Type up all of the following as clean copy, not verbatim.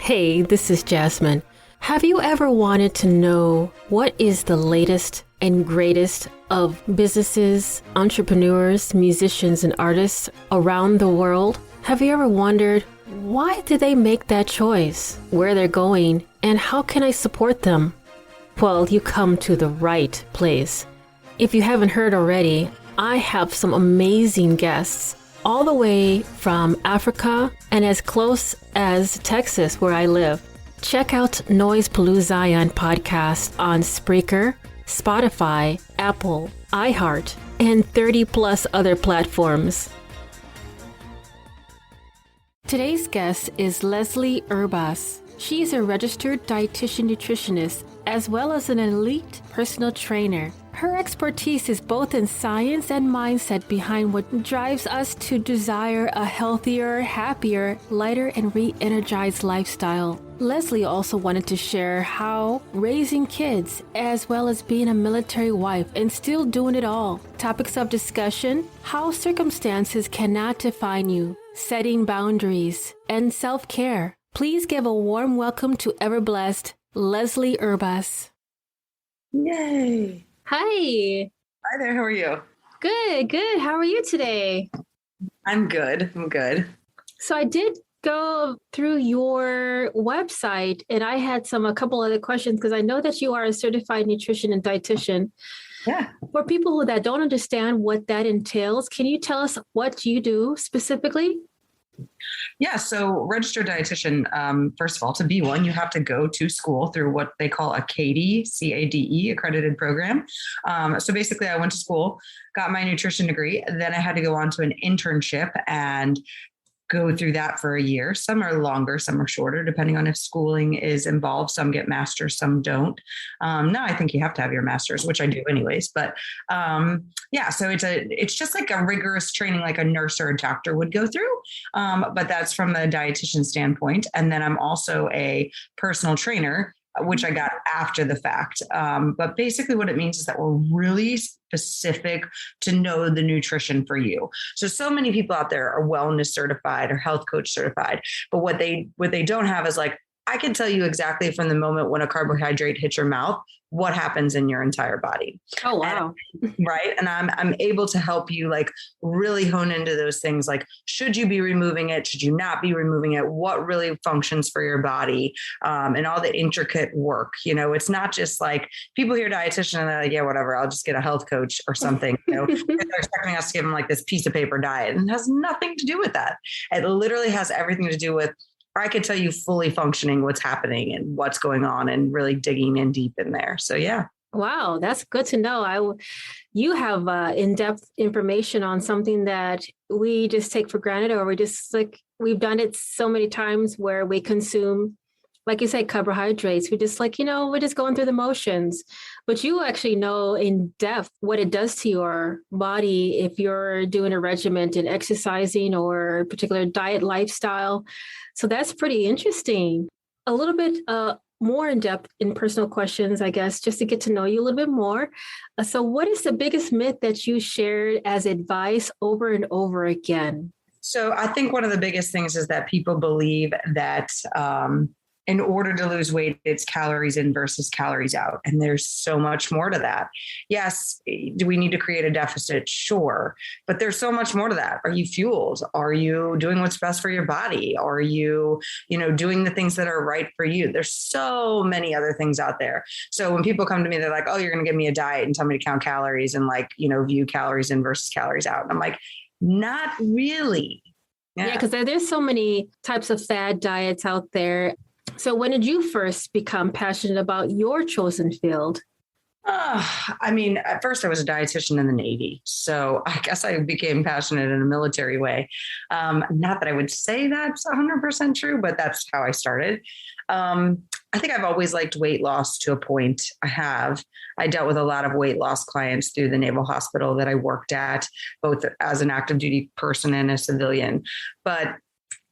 Hey, this is Jasmine. Have you ever wanted to know what is the latest and greatest of businesses, entrepreneurs, musicians, and artists around the world? Have you ever wondered, why did they make that choice, where they're going, and how can I support them? Well, you come to the right place. If you haven't heard already, I have some amazing guests all the way from Africa and as close as Texas, where I live. Check out Noise Zion podcast on Spreaker, Spotify, Apple, iHeart, and 30 plus other platforms. Today's guest is Leslie Urbas. She is a registered dietitian nutritionist as well as an elite personal trainer. Her expertise is both in science and mindset behind what drives us to desire a healthier, happier, lighter, and re-energized lifestyle. Leslie also wanted to share how raising kids, as well as being a military wife and still doing it all. Topics of discussion: how circumstances cannot define you, setting boundaries, and self-care. Please give a warm welcome to ever-blessed Leslie Urbas. Yay. Hi. Hi there. How are you? Good. How are you today? I'm good. So I did go through your website and I had a couple other questions because I know that you are a certified nutrition and dietitian. Yeah. For people that don't understand what that entails, can you tell us what you do specifically? Yeah. So registered dietitian, first of all, to be one, you have to go to school through what they call a CADE accredited program. So basically I went to school, got my nutrition degree. Then I had to go on to an internship and go through that for a year. Some are longer, some are shorter, depending on if schooling is involved. Some get masters, some don't. Now I think you have to have your masters, which I do anyways. But so it's just like a rigorous training, like a nurse or a doctor would go through. But that's from the dietitian standpoint. And then I'm also a personal trainer, which I got after the fact. But basically what it means is that we're really specific to know the nutrition for you. So many people out there are wellness certified or health coach certified, but what they don't have is like, I can tell you exactly from the moment when a carbohydrate hits your mouth, what happens in your entire body. Oh, wow. Right. And I'm able to help you like really hone into those things. Like, should you be removing it? Should you not be removing it? What really functions for your body? And all the intricate work, it's not just like people hear dietitian and they're like, yeah, whatever, I'll just get a health coach or something. They're expecting us to give them like this piece of paper diet, and it has nothing to do with that. It literally has everything to do with, I could tell you fully functioning what's happening and what's going on and really digging in deep in there. So, yeah. Wow, that's good to know. You have in-depth information on something that we just take for granted, or we've done it so many times where we consume, like you said, carbohydrates. We just we're just going through the motions. But you actually know in depth what it does to your body if you're doing a regimen and exercising or a particular diet lifestyle. So that's pretty interesting. A little bit more in depth in personal questions, I guess, just to get to know you a little bit more. So what is the biggest myth that you shared as advice over and over again? So I think one of the biggest things is that people believe that in order to lose weight, it's calories in versus calories out. And there's so much more to that. Yes. Do we need to create a deficit? Sure. But there's so much more to that. Are you fueled? Are you doing what's best for your body? Are you, doing the things that are right for you? There's so many other things out there. So when people come to me, they're like, oh, you're going to give me a diet and tell me to count calories and view calories in versus calories out. And I'm like, not really. Yeah, because there's so many types of fad diets out there. So when did you first become passionate about your chosen field? At first I was a dietitian in the Navy. So I guess I became passionate in a military way. Not that I would say that's 100% true, but that's how I started. I think I've always liked weight loss to a point. I dealt with a lot of weight loss clients through the Naval Hospital that I worked at, both as an active duty person and a civilian. But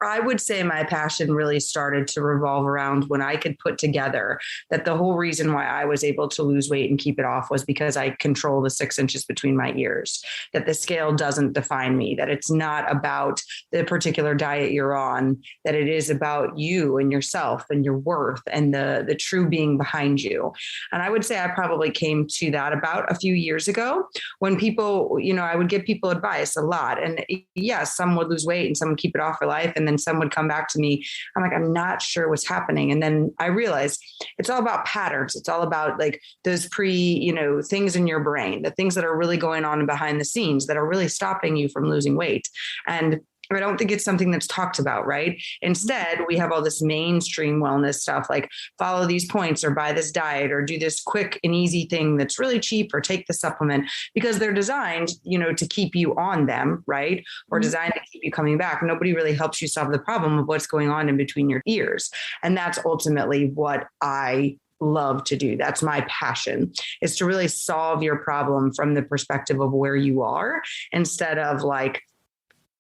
I would say my passion really started to revolve around when I could put together that the whole reason why I was able to lose weight and keep it off was because I control the 6 inches between my ears, that the scale doesn't define me, that it's not about the particular diet you're on, that it is about you and yourself and your worth and the true being behind you. And I would say I probably came to that about a few years ago when people, I would give people advice a lot. And yes, some would lose weight and some would keep it off for life. And then some would come back to me. I'm like, I'm not sure what's happening. And then I realized it's all about patterns. It's all about like those things in your brain, the things that are really going on behind the scenes that are really stopping you from losing weight. And I don't think it's something that's talked about, right? Instead, we have all this mainstream wellness stuff like follow these points or buy this diet or do this quick and easy thing that's really cheap or take the supplement because they're designed, to keep you on them, right? Or designed to keep you coming back. Nobody really helps you solve the problem of what's going on in between your ears. And that's ultimately what I love to do. That's my passion, is to really solve your problem from the perspective of where you are instead of like,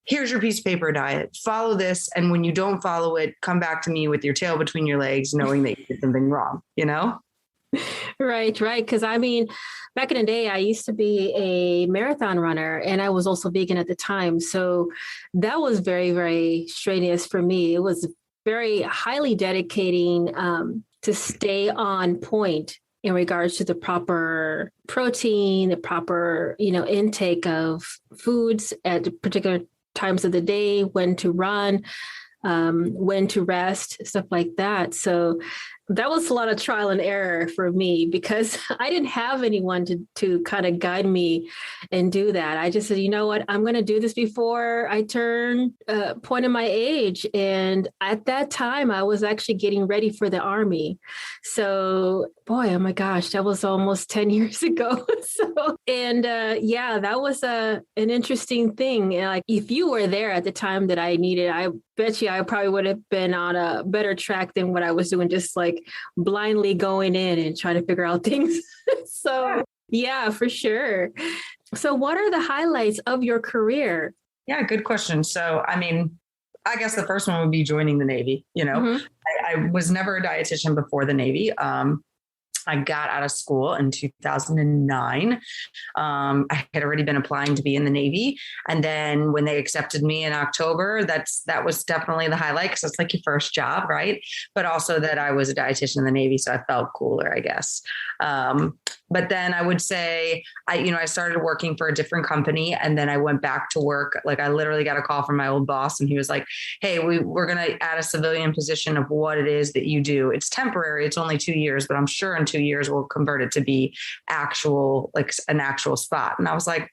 here's your piece of paper diet, follow this. And when you don't follow it, come back to me with your tail between your legs, knowing that you did something wrong, Right. Because back in the day, I used to be a marathon runner and I was also vegan at the time. So that was very, very strenuous for me. It was very highly dedicating to stay on point in regards to the proper protein, the proper, intake of foods at particular times of the day, when to run, when to rest, stuff like that. So that was a lot of trial and error for me because I didn't have anyone to kind of guide me and do that. I just said, you know what, I'm going to do this before I turn a point in my age. And at that time, I was actually getting ready for the Army. So, boy, oh my gosh, that was almost 10 years ago. That was an interesting thing. And like, if you were there at the time that I needed, I bet you I probably would have been on a better track than what I was doing, just like blindly going in and trying to figure out things. So yeah, for sure. So what are the highlights of your career? Yeah, good question. So, I guess the first one would be joining the Navy. I was never a dietitian before the Navy. I got out of school in 2009. I had already been applying to be in the Navy. And then when they accepted me in October, that was definitely the highlight because it's like your first job, right? But also that I was a dietitian in the Navy, so I felt cooler, I guess. But then I would say, I started working for a different company and then I went back to work. Like I literally got a call from my old boss and he was like, hey, we're going to add a civilian position of what it is that you do. It's temporary. It's only 2 years, but I'm sure in 2 years we'll convert it to be an actual spot. And I was like,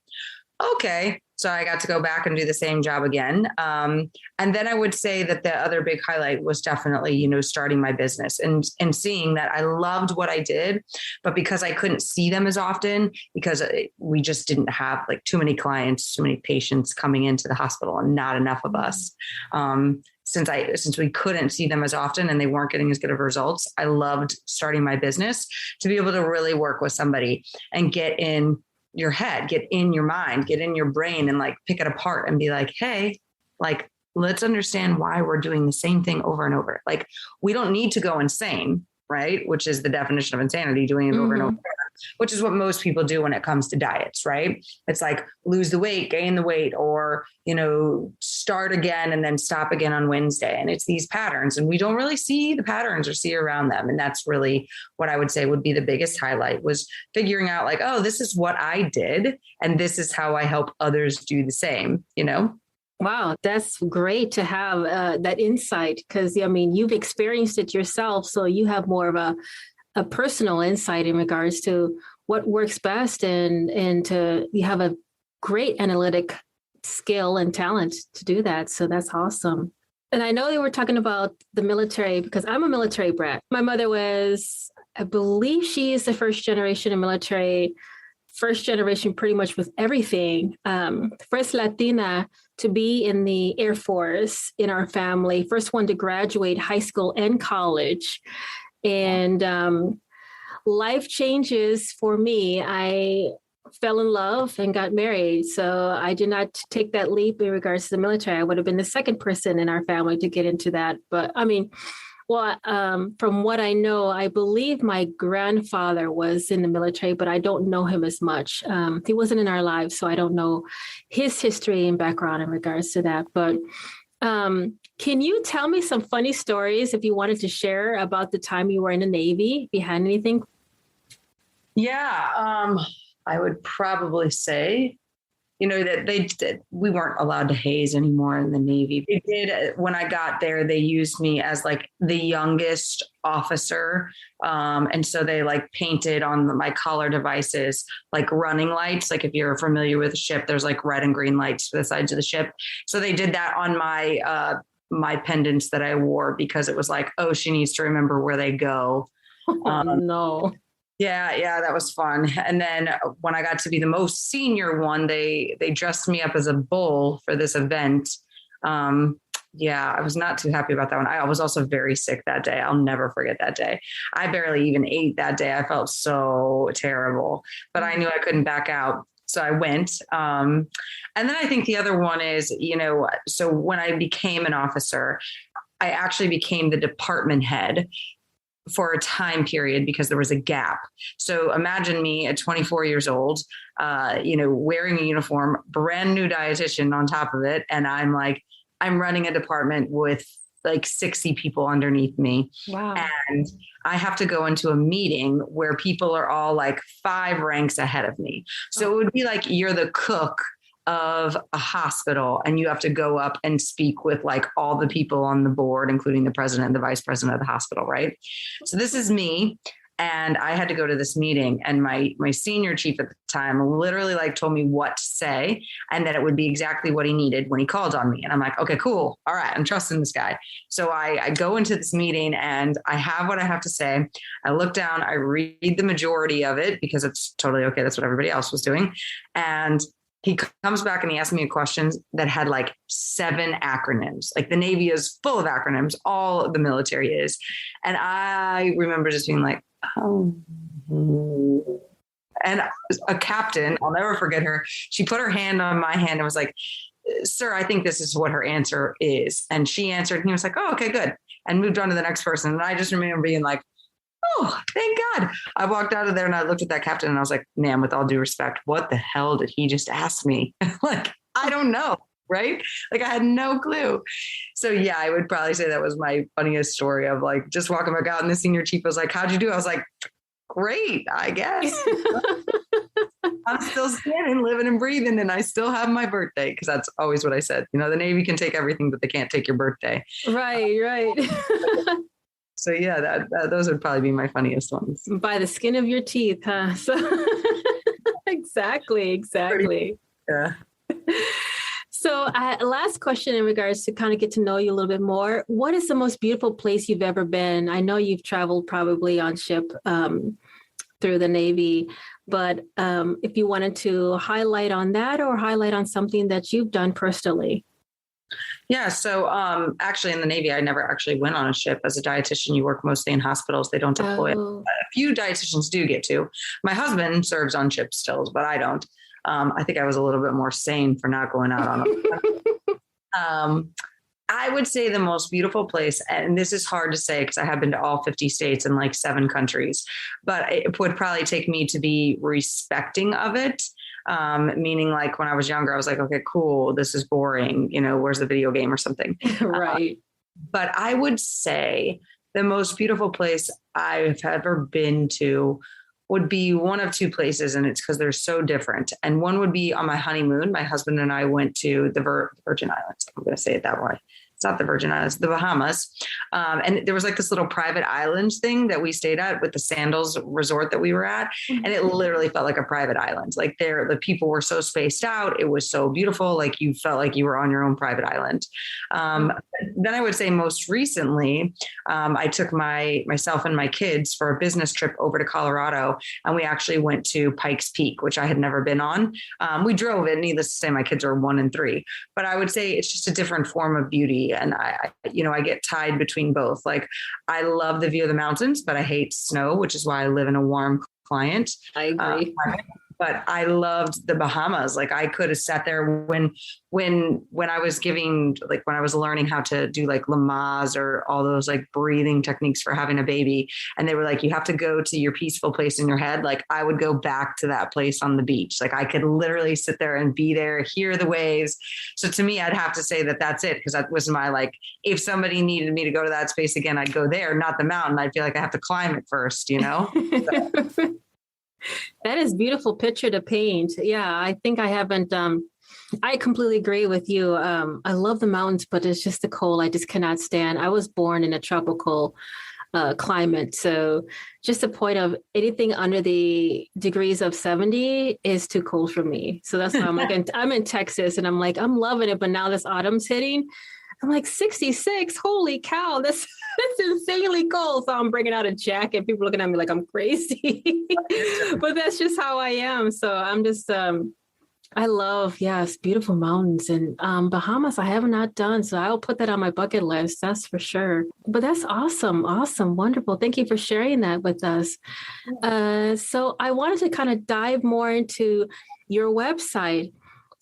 okay. So I got to go back and do the same job again. And then I would say that the other big highlight was definitely, starting my business and seeing that I loved what I did, but because I couldn't see them as often, because we just didn't have like too many clients, too many patients coming into the hospital and not enough of us. Since we couldn't see them as often and they weren't getting as good of results, I loved starting my business to be able to really work with somebody and get in your head, get in your mind, get in your brain and like pick it apart and be like, hey, like, let's understand why we're doing the same thing over and over. Like, we don't need to go insane, right? Which is the definition of insanity, doing it over and over, which is what most people do when it comes to diets, right? It's like lose the weight, gain the weight, or, start again and then stop again on Wednesday. And it's these patterns and we don't really see the patterns or see around them. And that's really what I would say would be the biggest highlight, was figuring out like, oh, this is what I did. And this is how I help others do the same, Wow, that's great to have that insight because, you've experienced it yourself. So you have more of a personal insight in regards to what works best and you have a great analytic skill and talent to do that. So that's awesome. And I know they were talking about the military because I'm a military brat. My mother was, I believe she is the first generation of military, first generation pretty much with everything. First Latina to be in the Air Force in our family, first one to graduate high school and college. And life changes for me. fell in love and got married. So I did not take that leap in regards to the military. I would have been the second person in our family to get into that. But I mean, well, from what I know, I believe my grandfather was in the military, but I don't know him as much. He wasn't in our lives, so I don't know his history and background in regards to that. But can you tell me some funny stories if you wanted to share about the time you were in the Navy? If you had anything? Yeah, I would probably say, that we weren't allowed to haze anymore in the Navy. They did when I got there. They used me as like the youngest officer, and so they like painted on my collar devices like running lights. Like if you're familiar with a ship, there's like red and green lights for the sides of the ship. So they did that on my pendants that I wore because it was like, oh, she needs to remember where they go. No. Yeah, that was fun. And then when I got to be the most senior one, they dressed me up as a bull for this event. I was not too happy about that one. I was also very sick that day. I'll never forget that day. I barely even ate that day. I felt so terrible, but I knew I couldn't back out. So I went. And then I think the other one is, so when I became an officer, I actually became the department head for a time period because there was a gap. So imagine me at 24 years old, wearing a uniform, brand new dietitian on top of it. And I'm running a department with like 60 people underneath me. Wow. And I have to go into a meeting where people are all like 5 ranks ahead of me. So it would be like you're the cook of a hospital and you have to go up and speak with like all the people on the board, including the president and the vice president of the hospital. Right. So this is me. And I had to go to this meeting and my senior chief at the time literally like told me what to say and that it would be exactly what he needed when he called on me. And I'm like, okay, cool. All right. I'm trusting this guy. So I go into this meeting and I have what I have to say. I look down, I read the majority of it because it's totally okay. That's what everybody else was doing. And he comes back and he asked me a question that had like 7 acronyms. Like the Navy is full of acronyms, all the military is. And I remember just being like, oh. And a captain, I'll never forget her. She put her hand on my hand and was like, sir, I think this is what her answer is. And she answered and he was like, oh, okay, good. And moved on to the next person. And I just remember being like, oh, thank God. I walked out of there and I looked at that captain and I was like, ma'am, with all due respect, what the hell did he just ask me? Like, I don't know. Right. Like I had no clue. So yeah, I would probably say that was my funniest story of like just walking back out and the senior chief was like, how'd you do? I was like, great, I guess. I'm still standing, living and breathing, and I still have my birthday because that's always what I said. The Navy can take everything, but they can't take your birthday. Right. So yeah, those would probably be my funniest ones. By the skin of your teeth, huh? So exactly. Yeah. So last question in regards to kind of get to know you a little bit more. What is the most beautiful place you've ever been? I know you've traveled probably on ship through the Navy, but if you wanted to highlight on that or highlight on something that you've done personally. Yeah. So actually in the Navy, I never actually went on a ship. As a dietitian, you work mostly in hospitals. They don't deploy. A few dietitians do get to. My husband serves on ships still, but I don't. I think I was a little bit more sane for not going out on them. I would say the most beautiful place, and this is hard to say because I have been to all 50 states and like 7 countries, but it would probably take me to be respecting of it. Meaning like when I was younger, I was like, okay, cool. This is boring. Where's the video game or something? Right. But I would say the most beautiful place I've ever been to would be one of 2 places. And it's because they're so different. And one would be on my honeymoon. My husband and I went to the Virgin Islands. I'm going to say it that way. It's not the Virgin Islands, the Bahamas. And there was like this little private island thing that we stayed at with the Sandals resort that we were at. And it literally felt like a private island. Like the people were so spaced out. It was so beautiful. Like you felt like you were on your own private island. Then I would say most recently, I took myself and my kids for a business trip over to Colorado. And we actually went to Pikes Peak, which I had never been on. We drove it. Needless to say, my kids are 1 and 3. But I would say it's just a different form of beauty. And I get tied between both. Like I love the view of the mountains, but I hate snow, which is why I live in a warm climate. I agree. but I loved the Bahamas. Like I could have sat there when I was giving, like when I was learning how to do like Lamaze or all those like breathing techniques for having a baby. And they were like, you have to go to your peaceful place in your head. Like I would go back to that place on the beach. Like I could literally sit there and be there, hear the waves. So to me, I'd have to say that that's it. Cause that was my, like, if somebody needed me to go to that space again, I'd go there, not the mountain. I'd feel like I have to climb it first, you know? So. That is beautiful picture to paint. Yeah, I think I haven't. I completely agree with you. I love the mountains, but it's just the cold. I just cannot stand. I was born in a tropical climate, so just the point of anything under the degrees of 70 is too cold for me. So that's why I'm like, I'm in Texas, and I'm like, I'm loving it, but now this autumn's hitting. I'm like 66. Holy cow, that's insanely cold. So I'm bringing out a jacket. People looking at me like I'm crazy, but that's just how I am. So I'm just, I love, yes, beautiful mountains, and Bahamas I have not done. So I'll put that on my bucket list. That's for sure. But that's awesome. Awesome. Wonderful. Thank you for sharing that with us. So I wanted to kind of dive more into your website.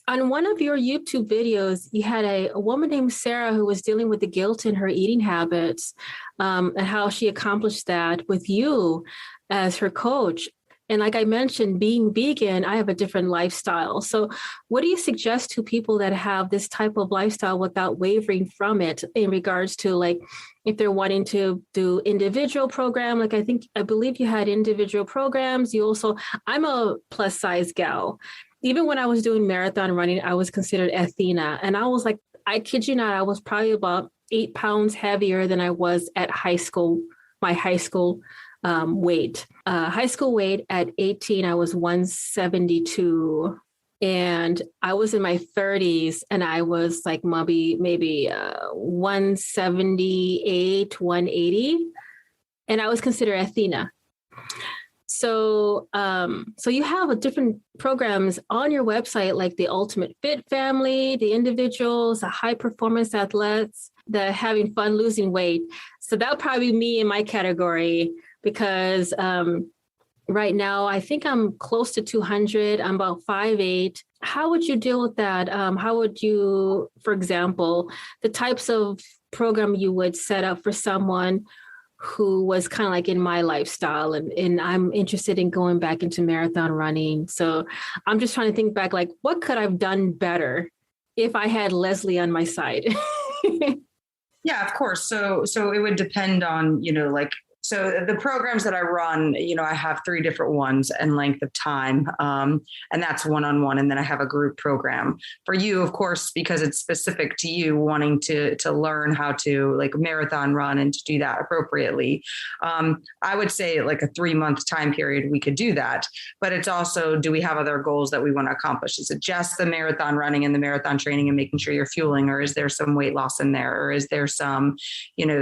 On one of your YouTube videos, you had a woman named Sarah who was dealing with the guilt in her eating habits, and how she accomplished that with you as her coach. And like I mentioned, being vegan, I have a different lifestyle. So what do you suggest to people that have this type of lifestyle without wavering from it in regards to, like, if they're wanting to do individual program? Like I believe you had individual programs. You also, I'm a plus size gal. Even when I was doing marathon running, I was considered Athena. And I was like, I kid you not, I was probably about 8 pounds heavier than I was at high school, my high school weight. High school weight at 18, I was 172. And I was in my 30s and I was like maybe 178, 180. And I was considered Athena. So you have a different programs on your website, like the Ultimate Fit Family, the individuals, the high performance athletes, the having fun losing weight. So that would probably be me in my category, because right now I think I'm close to 200. I'm about 5'8". How would you deal with that? How would you, for example, the types of program you would set up for someone who was kind of like in my lifestyle, and I'm interested in going back into marathon running. So I'm just trying to think back, like, what could I've done better if I had Leslie on my side? Yeah, of course. So it would depend on, like, so the programs that I run, I have 3 different ones and length of time. And that's one-on-one. And then I have a group program for you, of course, because it's specific to you wanting to learn how to like marathon run and to do that appropriately. I would say like a 3-month time period, we could do that, but it's also, do we have other goals that we want to accomplish? Is it just the marathon running and the marathon training and making sure you're fueling, or is there some weight loss in there? Or is there some,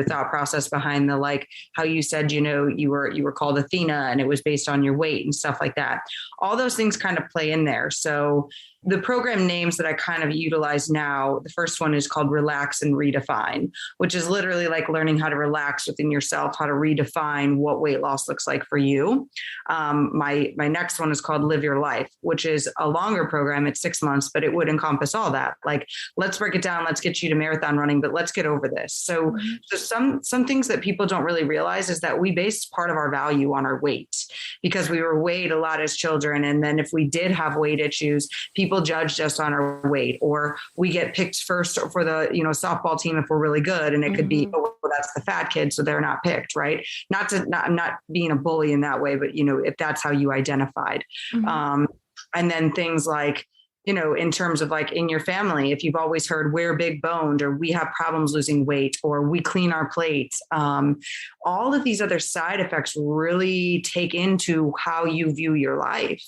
thought process behind the, like how you said, you were called Athena and it was based on your weight and stuff like that. All those things kind of play in there. So the program names that I kind of utilize now, the first one is called Relax and Redefine, which is literally like learning how to relax within yourself, how to redefine what weight loss looks like for you. My next one is called Live Your Life, which is a longer program. It's 6 months, but it would encompass all that. Like, let's break it down. Let's get you to marathon running, but let's get over this. So some things that people don't really realize is that we base part of our value on our weight, because we were weighed a lot as children. And then if we did have weight issues, people judged us on our weight, or we get picked first for the, softball team if we're really good. And it could be, oh, well, that's the fat kid, so they're not picked, right? I'm not being a bully in that way, but if that's how you identified. And then things like, in terms of like in your family, if you've always heard we're big boned, or we have problems losing weight, or we clean our plates, all of these other side effects really take into how you view your life.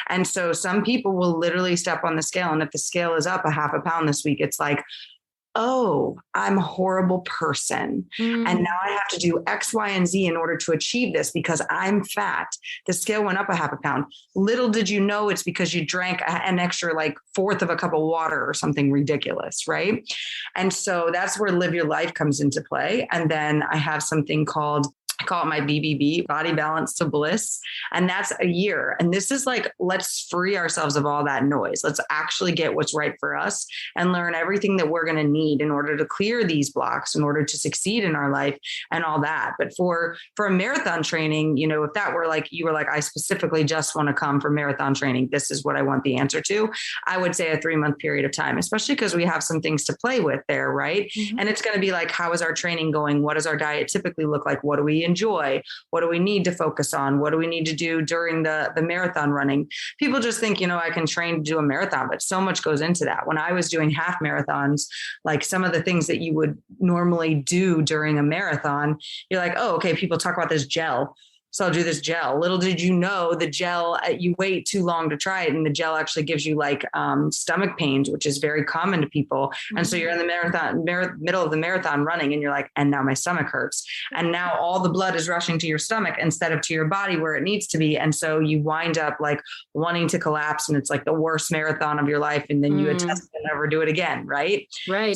And so some people will literally step on the scale, and if the scale is up a half a pound this week, it's like, oh, I'm a horrible person. And now I have to do X, Y, and Z in order to achieve this because I'm fat. The scale went up a half a pound. Little did you know it's because you drank an extra like 1/4 of a cup of water or something ridiculous, right? And so that's where Live Your Life comes into play. And then I have something called call it my BBB, body balance to bliss. And that's a year. And this is like, let's free ourselves of all that noise. Let's actually get what's right for us and learn everything that we're going to need in order to clear these blocks, in order to succeed in our life and all that. But for a marathon training, you know, if that were like, you were like, I specifically just want to come for marathon training, this is what I want the answer to, I would say a 3-month period of time, especially because we have some things to play with there, right? Mm-hmm. And it's going to be like, how is our training going? What does our diet typically look like? What do we enjoy? What do we need to focus on? What do we need to do during the marathon running? People just think, you know, I can train to do a marathon, but so much goes into that. When I was doing half marathons, like some of the things that you would normally do during a marathon, you're like, oh, okay, people talk about this gel. So I'll do this gel. Little did you know the gel, you wait too long to try it. And the gel actually gives you like stomach pains, which is very common to people. Mm-hmm. And so you're in the middle of the marathon running and you're like, and now my stomach hurts. And now all the blood is rushing to your stomach instead of to your body where it needs to be. And so you wind up like wanting to collapse and it's like the worst marathon of your life. And then you attest to never do it again. Right. Right.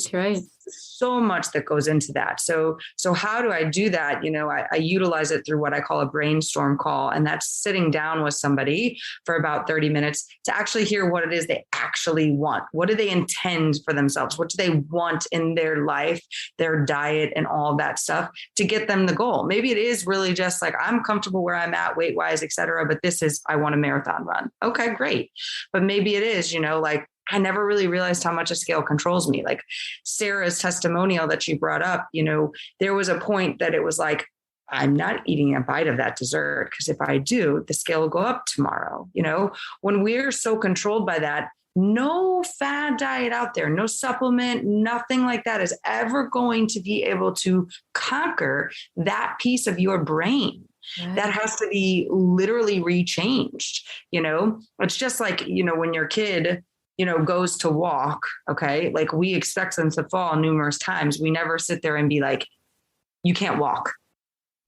So much that goes into that. So how do I do that? You know, I utilize it through what I call a brainstorm call. And that's sitting down with somebody for about 30 minutes to actually hear what it is they actually want. What do they intend for themselves? What do they want in their life, their diet, and all that stuff to get them the goal? Maybe it is really just like, I'm comfortable where I'm at weight wise, et cetera, but this is, I want a marathon run. Okay, great. But maybe it is, you know, like, I never really realized how much a scale controls me. Like Sarah's testimonial that she brought up, you know, there was a point that it was like, I'm not eating a bite of that dessert because if I do, the scale will go up tomorrow. You know, when we're so controlled by that, no fad diet out there, no supplement, nothing like that is ever going to be able to conquer that piece of your brain. Right. That has to be literally rechanged. You know, it's just like, you know, when your kid, you know, goes to walk, okay, like we expect them to fall numerous times. We never sit there and be like, you can't walk.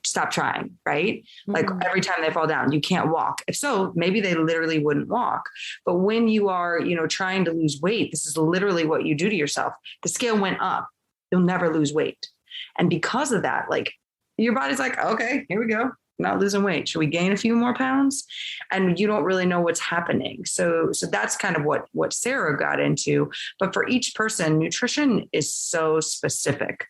Stop trying, right? Mm-hmm. Like every time they fall down, you can't walk. If so, maybe they literally wouldn't walk. But when you are, you know, trying to lose weight, this is literally what you do to yourself. The scale went up. You'll never lose weight. And because of that, like your body's like, okay, here we go. Not losing weight. Should we gain a few more pounds? And you don't really know what's happening. So that's kind of what Sarah got into. But for each person, nutrition is so specific.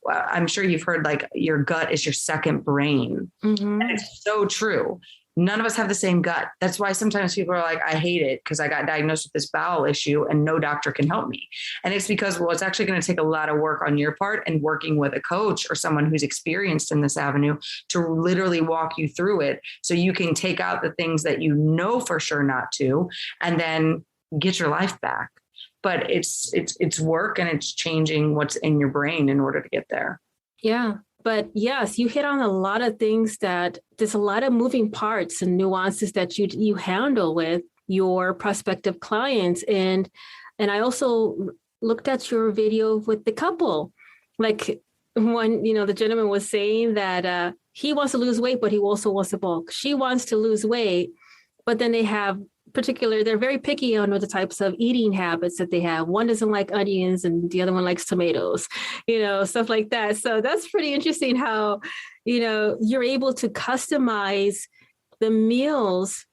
Well, I'm sure you've heard like your gut is your second brain. Mm-hmm. And it's so true. None of us have the same gut. That's why sometimes people are like, I hate it because I got diagnosed with this bowel issue and no doctor can help me. And it's because, well, it's actually going to take a lot of work on your part and working with a coach or someone who's experienced in this avenue to literally walk you through it so you can take out the things that you know for sure not to, and then get your life back. But it's work and it's changing what's in your brain in order to get there. Yeah. But yes, you hit on a lot of things that there's a lot of moving parts and nuances that you handle with your prospective clients. And I also looked at your video with the couple, like when, you know, the gentleman was saying that he wants to lose weight, but he also wants to bulk. She wants to lose weight, but then they have they're very picky on the types of eating habits that they have. One doesn't like onions and the other one likes tomatoes, you know, stuff like that. So that's pretty interesting how, you know, you're able to customize the meals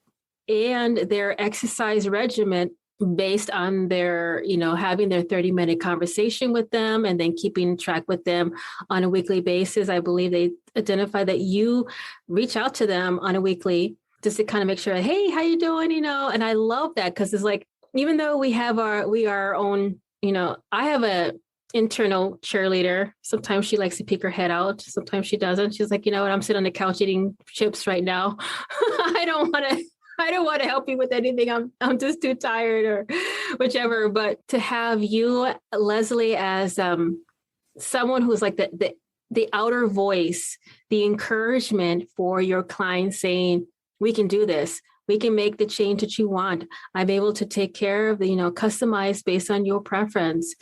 and their exercise regimen based on their, you know, having their 30-minute conversation with them and then keeping track with them on a weekly basis. I believe they identify that you reach out to them on a weekly just to kind of make sure, hey, how you doing? You know, and I love that because it's like, even though we are our own, you know, I have a internal cheerleader. Sometimes she likes to peek her head out. Sometimes she doesn't. She's like, you know what? I'm sitting on the couch eating chips right now. I don't want to help you with anything. I'm just too tired or whichever. But to have you, Leslie, as someone who's like the outer voice, the encouragement for your clients saying, we can do this. We can make the change that you want. I'm able to take care of the, you know, customized based on your preference.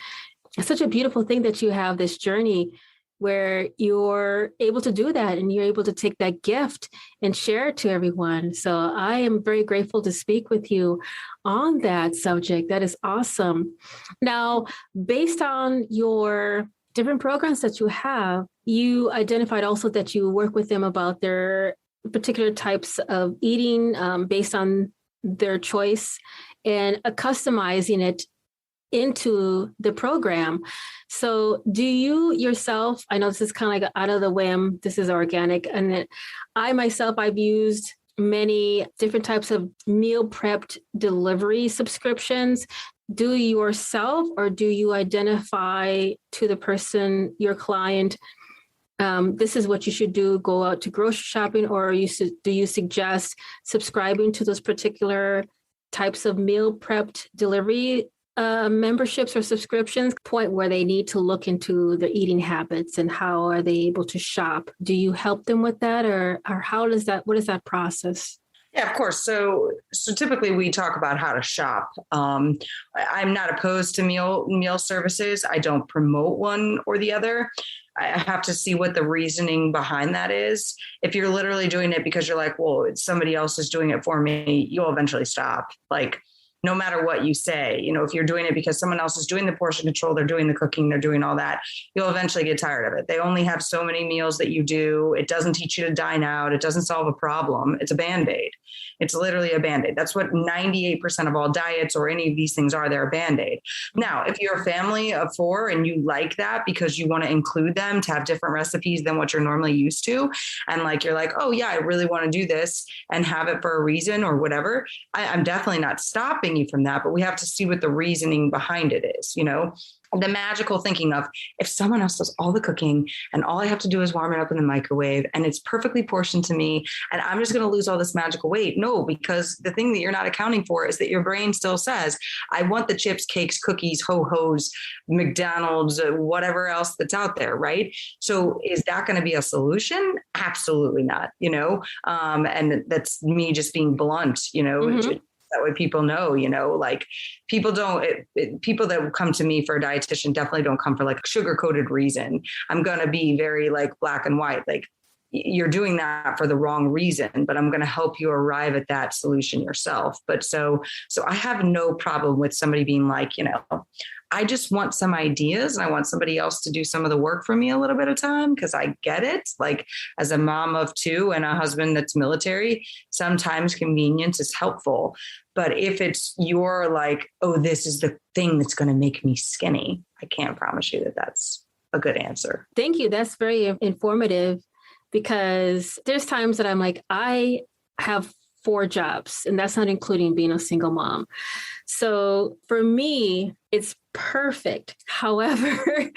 It's such a beautiful thing that you have this journey where you're able to do that and you're able to take that gift and share it to everyone. So I am very grateful to speak with you on that subject. That is awesome. Now, based on your different programs that you have, you identified also that you work with them about their particular types of eating based on their choice and customizing it into the program. So do you yourself, I know this is kind of like out of the whim, this is organic, and I've used many different types of meal prepped delivery subscriptions. Do you yourself, or do you identify to the person, your client, this is what you should do, go out to grocery shopping, or do you suggest subscribing to those particular types of meal prepped delivery memberships or subscriptions, point where they need to look into their eating habits and how are they able to shop? Do you help them with that, or what is that process? Yeah, of course. So typically we talk about how to shop. I'm not opposed to meal services. I don't promote one or the other. I have to see what the reasoning behind that is. If you're literally doing it because you're like, well, somebody else is doing it for me, you'll eventually stop. Like, no matter what you say, if you're doing it because someone else is doing the portion control, they're doing the cooking, they're doing all that, you'll eventually get tired of it. They only have so many meals that you do. It doesn't teach you to dine out. It doesn't solve a problem. It's a Band-Aid. It's literally a Band-Aid. That's what 98% of all diets or any of these things are. They're a Band-Aid. Now, if you're a family of 4 and you like that because you want to include them to have different recipes than what you're normally used to, and like you're like, oh yeah, I really want to do this and have it for a reason or whatever, I'm definitely not stopping you from that, but we have to see what the reasoning behind it is, the magical thinking of, if someone else does all the cooking and all I have to do is warm it up in the microwave and it's perfectly portioned to me and I'm just going to lose all this magical weight. No, because the thing that you're not accounting for is that your brain still says, I want the chips, cakes, cookies, ho-hos, McDonald's, whatever else that's out there. Right. So is that going to be a solution? Absolutely not, and that's me just being blunt, mm-hmm. That way people know, like people people that come to me for a dietitian definitely don't come for like a sugar coated reason. I'm going to be very like black and white, like you're doing that for the wrong reason, but I'm going to help you arrive at that solution yourself. But so I have no problem with somebody being like, I just want some ideas and I want somebody else to do some of the work for me a little bit of time because I get it. Like as a mom of 2 and a husband that's military, sometimes convenience is helpful. But if it's you're like, oh, this is the thing that's going to make me skinny, I can't promise you that that's a good answer. Thank you. That's very informative because there's times that I'm like, I have 4 jobs and that's not including being a single mom. So for me, it's perfect. However,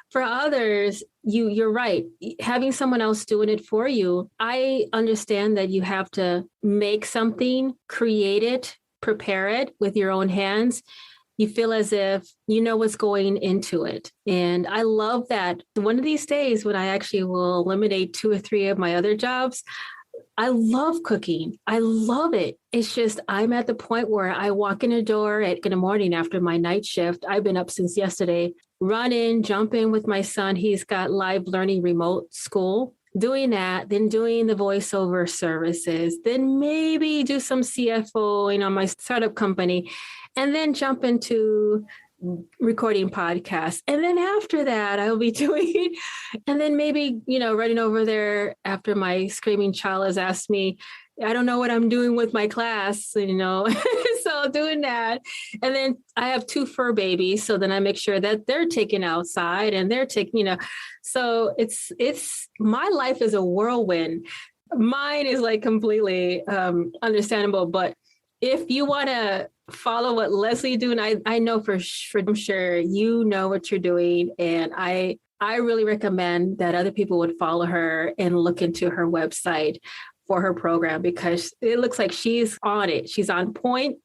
for others, you're right. Having someone else doing it for you, I understand that you have to make something, create it, prepare it with your own hands. You feel as if you know what's going into it. And I love that. One of these days when I actually will eliminate 2 or 3 of my other jobs, I love cooking. I love it. It's just I'm at the point where I walk in the door in the morning after my night shift. I've been up since yesterday, run in, jump in with my son. He's got live learning remote school. Doing that, then doing the voiceover services, then maybe do some CFO on my startup company, and then jump into recording podcasts. And then after that, I'll be doing, and then maybe, running over there after my screaming child has asked me, I don't know what I'm doing with my class, so doing that. And then I have 2 fur babies. So then I make sure that they're taken outside and they're taking, so it's my life is a whirlwind. Mine is like completely understandable. But if you want to follow what Leslie do, and I know for sure you know what you're doing. And I really recommend that other people would follow her and look into her website for her program because it looks like she's on it. She's on point.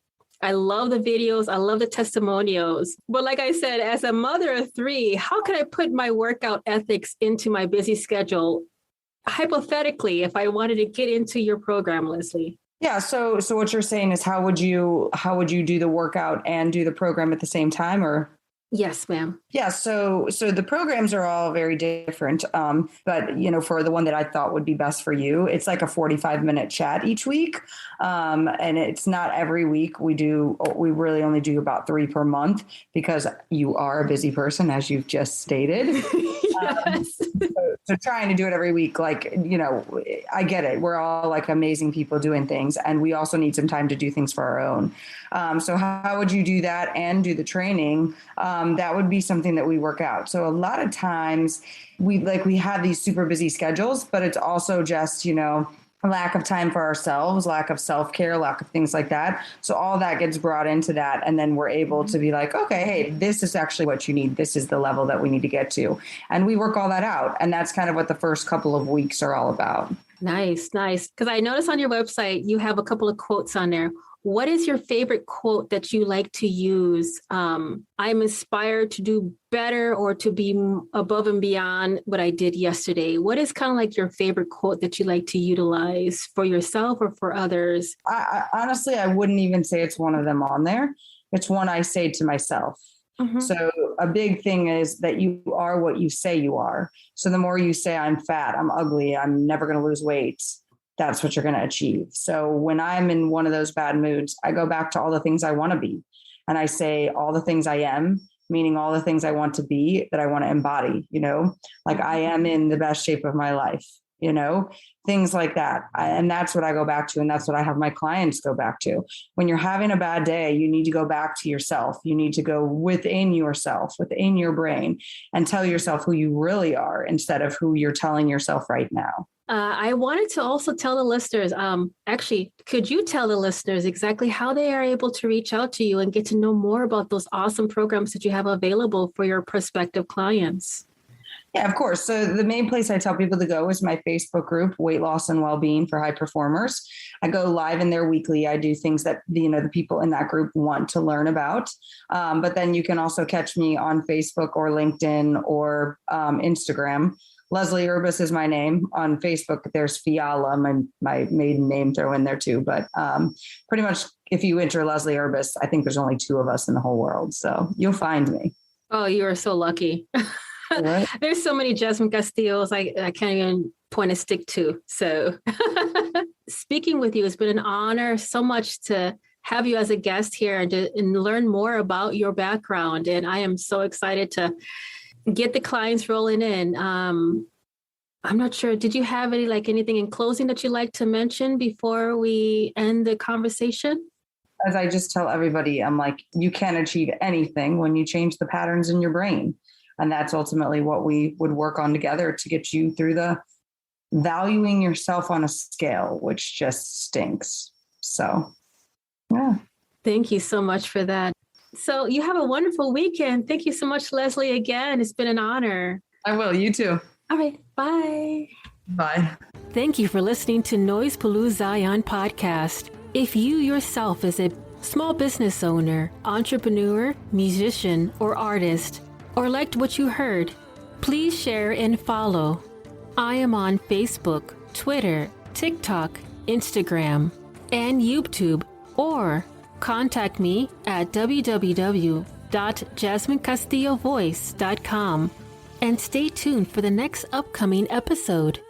I love the videos. I love the testimonials. But like I said, as a mother of 3, how can I put my workout ethics into my busy schedule? Hypothetically, if I wanted to get into your program, Leslie. Yeah. So what you're saying is how would you do the workout and do the program at the same time, or? Yes, ma'am. Yeah, so the programs are all very different. But for the one that I thought would be best for you, it's like a 45-minute chat each week. And it's not every week. We really only do about 3 per month because you are a busy person, as you've just stated. Yes. So trying to do it every week, I get it. We're all like amazing people doing things, and we also need some time to do things for our own. So how would you do that and do the training? That would be something that we work out. So a lot of times we have these super busy schedules, but it's also just, lack of time for ourselves, lack of self-care, lack of things like that. So all that gets brought into that. And then we're able to be like, okay, hey, this is actually what you need. This is the level that we need to get to. And we work all that out. And that's kind of what the first couple of weeks are all about. Nice. Because I noticed on your website, you have a couple of quotes on there. What is your favorite quote that you like to use? I'm inspired to do better or to be above and beyond what I did yesterday. What is kind of like your favorite quote that you like to utilize for yourself or for others? Honestly, I wouldn't even say it's one of them on there. It's one I say to myself. Mm-hmm. So a big thing is that you are what you say you are. So the more you say I'm fat, I'm ugly, I'm never going to lose weight, that's what you're going to achieve. So when I'm in one of those bad moods, I go back to all the things I want to be. And I say all the things I am, meaning all the things I want to be that I want to embody, like I am in the best shape of my life, things like that. And that's what I go back to. And that's what I have my clients go back to. When you're having a bad day, you need to go back to yourself. You need to go within yourself, within your brain, and tell yourself who you really are instead of who you're telling yourself right now. I wanted to also tell the listeners, actually, could you tell the listeners exactly how they are able to reach out to you and get to know more about those awesome programs that you have available for your prospective clients? Yeah, of course. So the main place I tell people to go is my Facebook group, Weight Loss and Wellbeing for High Performers. I go live in there weekly. I do things that, the people in that group want to learn about. But then you can also catch me on Facebook or LinkedIn or Instagram. Leslie Urbas is my name. On Facebook, there's Fiala, my maiden name, throw in there too. But pretty much if you enter Leslie Urbas, I think there's only 2 of us in the whole world. So you'll find me. Oh, you are so lucky. Right. There's so many Jasmine Castillos I can't even point a stick to. So speaking with you, it's been an honor so much to have you as a guest here and learn more about your background. And I am so excited to get the clients rolling in. I'm not sure. Did you have anything in closing that you'd like to mention before we end the conversation? As I just tell everybody, I'm like, you can achieve anything when you change the patterns in your brain. And that's ultimately what we would work on together to get you through the valuing yourself on a scale, which just stinks. So, yeah. Thank you so much for that. So you have a wonderful weekend. Thank you so much, Leslie, again. It's been an honor. I will. You too. All right. Bye. Bye. Thank you for listening to Noise Palooza Zion podcast. If you yourself is a small business owner, entrepreneur, musician, or artist, or liked what you heard, please share and follow. I am on Facebook, Twitter, TikTok, Instagram, and YouTube, or contact me at www.jasminecastillovoice.com and stay tuned for the next upcoming episode.